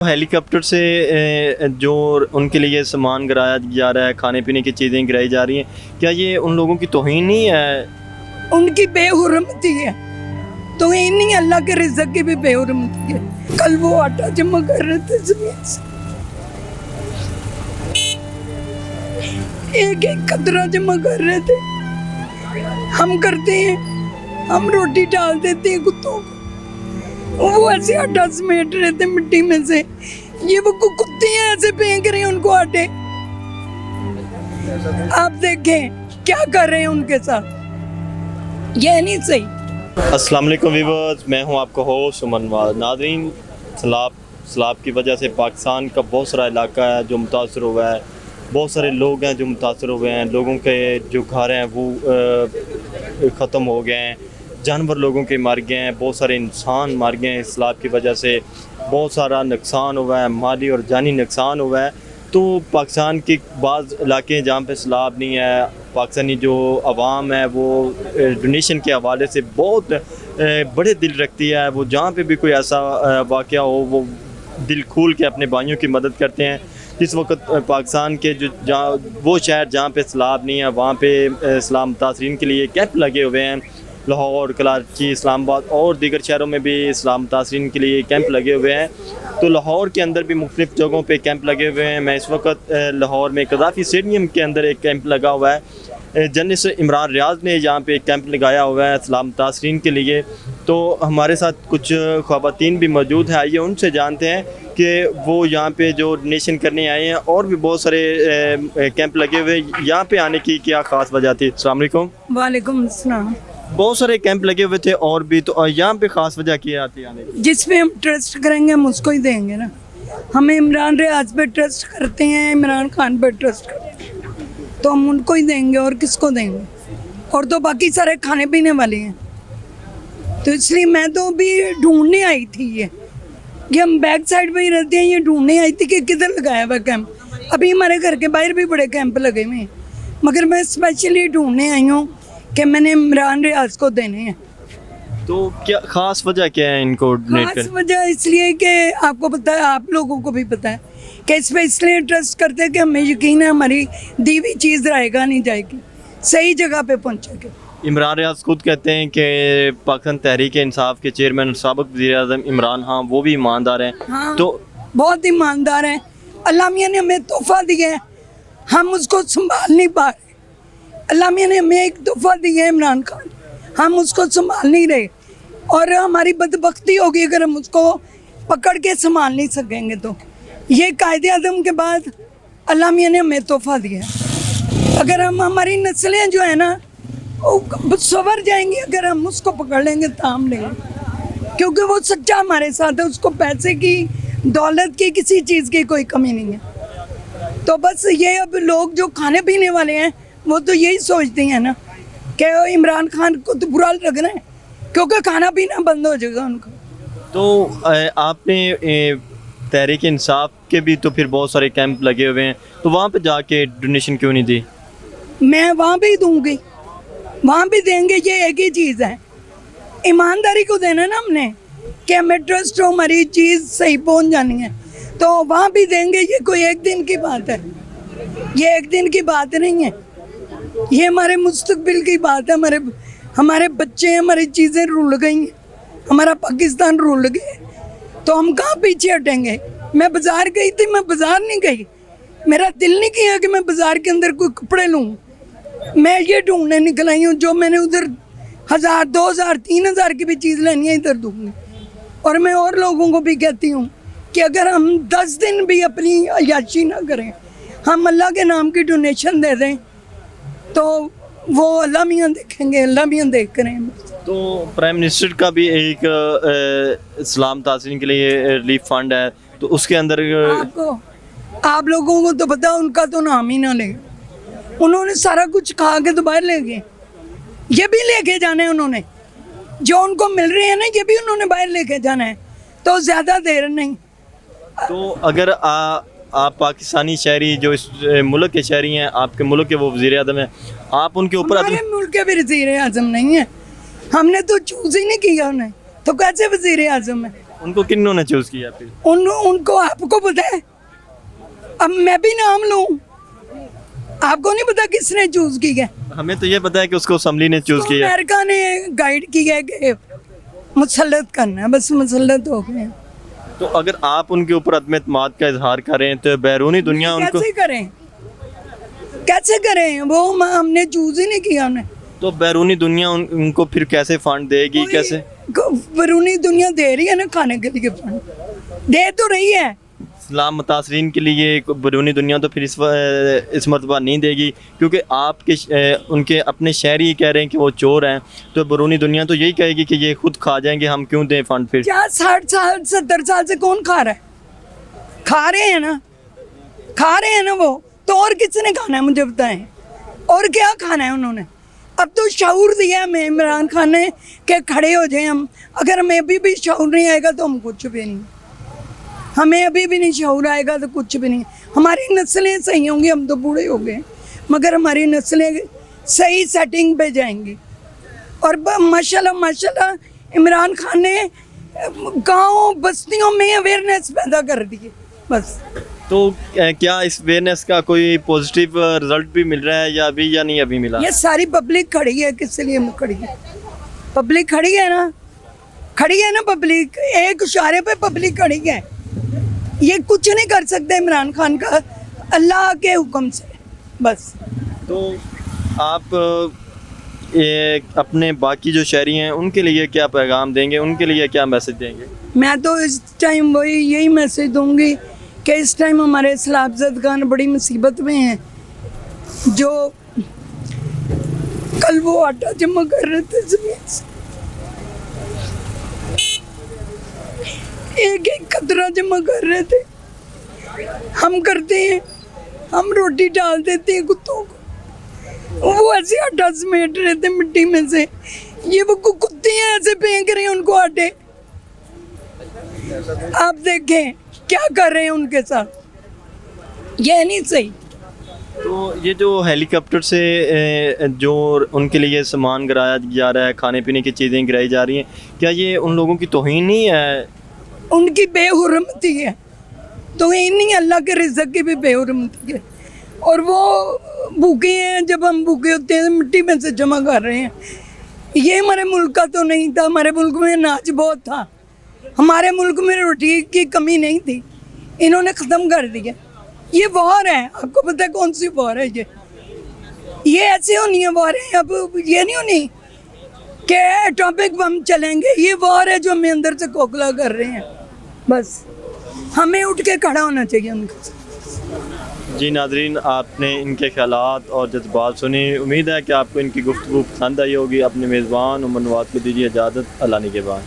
Helicopter से जो उनके लिए सामान गिराया जा रहा है, खाने पीने की चीज़ें गिराई जा रही हैं, क्या ये उन लोगों की तौहीन नहीं है? उनकी बेहुरमती है, तो ये नहीं, अल्लाह के रिज़्क़ की भी बेहुरमती है। कल वो आटा जमा कर रहे थे ज़मीन से, एक एक कतरा जमा कर रहे थे। हम करते हैं, हम रोटी डाल देते हैं कुत्तों को, वो ऐसे आटा समेट रहे थे मिट्टी में से। ये वो कुत्ते हैं, ऐसे फेंक रहे हैं उनको आटे। आप देखें क्या कर रहे हैं उनके साथ, ये नहीं सही। अस्सलाम वालेकुम व्यूअर्स, मैं हूं आपका होस्ट सुमन वाल। नाज़रीन, सैलाब की वजह से पाकिस्तान का बहुत सारा इलाका है जो मुतासर हुआ है, बहुत सारे लोग हैं जो मुतासर हुए हैं, लोगों के जो घर हैं वो ख़त्म हो गए हैं, जानवर लोगों के मर गए हैं, बहुत सारे इंसान मर गए हैं। सैलाब की वजह से बहुत सारा नुकसान हुआ है, माली और जानी नुकसान हुआ है। तो पाकिस्तान के बाज़ इलाके जहाँ पे सैलाब नहीं है, पाकिस्तानी जो आवाम है वो डोनेशन के हवाले से बहुत बड़े दिल रखती है। वो जहाँ पे भी कोई ऐसा वाक़या हो वो दिल खोल के अपने भाइयों की मदद करते हैं। इस वक्त पाकिस्तान के जो जहाँ वो शहर जहाँ पे सैलाब नहीं है वहाँ पे सैलाब मुतासरीन के लिए कैंप लगे हुए हैं। लाहौर, कराची, इस्लामाबाद और दीगर शहरों में भी सैलाब मुतासरीन के लिए कैंप लगे हुए हैं। तो लाहौर के अंदर भी मुख्तलिफ़ जगहों पे कैंप लगे हुए हैं। मैं इस वक्त लाहौर में कज़ाफ़ी स्टेडियम के अंदर एक कैंप लगा हुआ है। जनरल इमरान रियाज ने यहाँ पे एक कैंप लगाया हुआ है सैलाब मुतासरीन के लिए। तो हमारे साथ कुछ ख़वातीन भी मौजूद हैं, आइए उनसे जानते हैं कि वो यहाँ पे जो डोनेशन करने आए हैं। और भी बहुत सारे कैंप लगे हुए, यहाँ पे आने की क्या ख़ास वजह थी? अस्सलाम वालेकुम। वालेकुम अस्सलाम। बहुत सारे कैंप लगे हुए थे और भी, तो यहाँ पे ख़ास वजह क्या आती है आने की? जिस पे हम ट्रस्ट करेंगे हम उसको ही देंगे ना। हम इमरान रियाज पे ट्रस्ट करते हैं, इमरान खान पे ट्रस्ट करते हैं, तो हम उनको ही देंगे और किसको देंगे। और तो बाकी सारे खाने पीने वाले हैं, तो इसलिए मैं तो अभी ढूंढने आई थी। ये हम बैक साइड पे ही रहते हैं, ये ढूंढने आई थी कि किधर लगाया हुआ कैंप। अभी हमारे घर के बाहर भी बड़े कैंप लगे हुए हैं, मगर मैं स्पेशली ढूंढने आई हूँ कि मैंने इमरान रियाज को देने हैं। तो क्या ख़ास वजह क्या है इनको डोनेट खास करने? वजह इसलिए कि आपको पता है, आप लोगों को भी पता है कि इस पर इसलिए ट्रस्ट करते हैं कि हमें यकीन है हमारी दी हुई चीज़ रहेगा नहीं जाएगी, सही जगह पे पहुंचेगी। इमरान रियाज खुद कहते हैं कि पाकिस्तान तहरीक इंसाफ के चेयरमैन साबिक़ वज़ीर-ए-आज़म इमरान खान वो भी ईमानदार हैं। हाँ, तो बहुत ईमानदार हैं। अल्लाह मियाँ ने हमें तोहफा दिया है, हम उसको संभाल नहीं पा रहे। अल्लाह मियाँ ने हमें एक तोहफा दिया है इमरान खान, हम उसको संभाल नहीं रहे। और हमारी बदबख्ती होगी अगर हम उसको पकड़ के संभाल नहीं सकेंगे। तो ये कायदे-ए-आज़म के बाद अल्लाह मियाँ ने हमें तोहफा दिया है। अगर हम, हमारी नस्लें जो है ना वो सवर जाएंगी अगर हम उसको पकड़ लेंगे, थाम लेंगे, क्योंकि वो सच्चा हमारे साथ है। उसको पैसे की, दौलत की, किसी चीज़ की कोई कमी नहीं है। तो बस ये अब लोग जो खाने पीने वाले हैं वो तो यही सोचते हैं ना कि इमरान खान को तो बुरा लग रहा है क्योंकि खाना पीना बंद हो जाएगा उनका। तो आपने तहरीक इंसाफ के भी तो फिर बहुत सारे कैंप लगे हुए हैं, तो वहाँ पे जाके डोनेशन क्यों नहीं दी? मैं वहाँ भी दूंगी, वहाँ भी देंगे। ये एक ही चीज़ है, ईमानदारी को देना ना हमने कि हमें ट्रस्ट हो हमारी चीज़ सही पहुँच जानी है, तो वहाँ भी देंगे। ये कोई एक दिन की बात है, ये एक दिन की बात नहीं है, ये हमारे मुस्तकबिल की बात है। हमारे बच्चे, हमारी चीज़ें रुल गई हैं, हमारा पाकिस्तान रुल गए, तो हम कहाँ पीछे हटेंगे। मैं बाज़ार गई थी, मैं बाज़ार नहीं गई, मेरा दिल नहीं किया कि मैं बाज़ार के अंदर कोई कपड़े लूँ। मैं ये ढूंढने निकल आई हूँ, जो मैंने उधर 1000, 2000, 3000 की भी चीज़ लेनी है इधर दूँगी। और मैं और लोगों को भी कहती हूँ कि अगर हम 10 दिन भी अपनी अय्याशी ना करें, हम अल्लाह के नाम की डोनेशन दे दें, तो वो अल्लाह मियाँ देखेंगे, अल्लाह मियाँ देख रहे हैं। तो प्राइम मिनिस्टर का भी एक सैलाब मुतासरीन के लिए रिलीफ फंड है, तो उसके अंदर आप लोगों को तो पता, उनका तो नाम ही ना ले। उन्होंने सारा कुछ खा के तो बाहर ले गए, ये भी लेके जाना है उन्होंने, जो उनको मिल रहे हैं ना ये भी उन्होंने बाहर लेके जाना है, तो ज़्यादा देर नहीं। तो अगर आप पाकिस्तानी शहरी जो इस मुल्क के शहरी हैं, आपके मुल्क के वो वज़ीर आज़म हैं, आप उनके ऊपर हमारे मुल्क के भी वज़ीर आज़म नहीं है, हमने तो चूज़ ही नहीं किया उन्हें, तो कैसे वज़ीर आज़म है? उनको किन्होंने चूज़ किया फिर? उनको आपको पता है? अब मैं भी नाम लूं? आपको नहीं पता किसने चूज किया? हमें तो ये पता है कि उसको असम्बली ने चूज़ किया। अमेरिका ने गाइड किया है कि मुसल्लत करना है, बस मुसल्लत हो गए। तो अगर आप उनके ऊपर अदम एतमाद का इजहार करें तो बैरूनी दुनिया उनको, कैसे करें? कैसे करें? वो हमने चूज ही नहीं किया उन्हें। तो बैरूनी दुनिया उनको फिर कैसे फंड देगी? कैसे? बैरूनी दुनिया दे रही है ना खाने के लिए फंड, दे तो रही है। इस्लाम मुतासरीन के लिए बैरूनी दुनिया तो फिर इस मरतबा नहीं देगी, क्योंकि आपके उनके अपने शहरी कह रहे हैं कि वो चोर हैं, तो बैरूनी दुनिया तो यही कहेगी कि ये खुद खा जाएंगे, हम क्यों दें फंड फिर? क्या 60 साल 70 साल से कौन खा रहा है? खा रहे हैं ना, खा रहे हैं ना वो। तो और किसने खाना है मुझे बताएं? और क्या खाना है उन्होंने? अब तो शऊर दिया हमें इमरान खान ने कि खड़े हो जाए हम। अगर हमें अभी भी शऊर नहीं आएगा तो हम कुछ भी नहीं, हमें अभी भी नहीं शऊर आएगा तो कुछ भी नहीं। हमारी नस्लें सही होंगी, हम तो बूढ़े हो गए, मगर हमारी नस्लें सही सेटिंग पे जाएंगी। और माशाल्लाह माशाल्लाह इमरान खान ने गाँव बस्तियों में अवेयरनेस पैदा कर दी है बस। तो क्या इस अवेयरनेस का कोई पॉजिटिव रिजल्ट भी मिल रहा है या नहीं अभी मिला? ये सारी पब्लिक खड़ी है, किस लिए खड़ी है? पब्लिक खड़ी है ना, खड़ी है ना पब्लिक, एक इशारे पे पब्लिक खड़ी है। ये कुछ नहीं कर सकते इमरान खान का अल्लाह के हुक्म से बस। तो आप अपने बाकी जो शहरी हैं उनके लिए क्या पैगाम देंगे, उनके लिए क्या मैसेज देंगे? मैं तो इस टाइम वही यही मैसेज दूंगी कि इस टाइम हमारे सलाफजद खान बड़ी मुसीबत में हैं। जो कल वो आटा जमा कर रहे थे ज़मीन से, एक एक कतरा जमा कर रहे थे। हम करते हैं, हम रोटी डाल देते हैं कुत्तों को, वो ऐसे आटा समेट रहे थे मिट्टी में से। ये वो कुत्ते हैं ऐसे फेंक रहे हैं उनको आटे। आप देखें क्या कर रहे हैं उनके साथ, ये नहीं सही। तो ये जो हेलीकॉप्टर से जो उनके लिए सामान गिराया जा रहा है, खाने पीने की चीज़ें गिराई जा रही हैं, क्या ये उन लोगों की तौहीन नहीं है? उनकी बेहुरमती है, तो ये नहीं, अल्लाह के रिज़्क़ की भी बेहुरमती है। और वो भूखे हैं, जब हम भूखे होते हैं तो मिट्टी में से जमा कर रहे हैं। ये हमारे मुल्क का तो नहीं था, हमारे मुल्क में अनाज बहुत था, हमारे मुल्क में रोटी की कमी नहीं थी, इन्होंने ख़त्म कर दिया। ये वॉर है, आपको पता है कौन सी वॉर है? ये ऐसे होनी है वॉर है। अब ये नहीं होनी कि एटॉमिक बम चलेंगे, ये वॉर है जो हमें अंदर से खोखला कर रहे हैं बस। हमें उठ के खड़ा होना चाहिए उनके साथ। जी नाज़रीन, आपने इनके ख्यालात और जज्बात सुने। उम्मीद है कि आपको इनकी गुफ्तगू पसंद आई होगी। अपने मेज़बान उमर नवाज़ को दीजिए इजाज़त। अल्लाह निगहबान।